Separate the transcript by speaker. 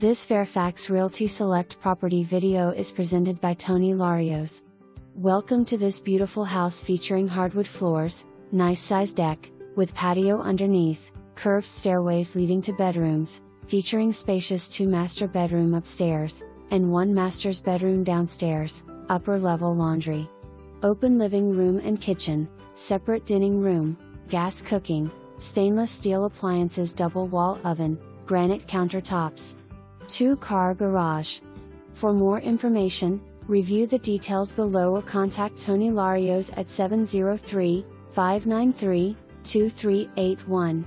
Speaker 1: This Fairfax Realty Select property video is presented by Toni Larios. Welcome to this beautiful house featuring hardwood floors, nice size deck, with patio underneath, curved stairways leading to bedrooms, featuring spacious 2-master bedroom upstairs, and 1 master's bedroom downstairs, upper level laundry. Open living room and kitchen, separate dining room, gas cooking, stainless steel appliances, double wall oven, granite countertops. 2-car garage. For more information, review the details below or contact Toni Larios at 703-593-2381.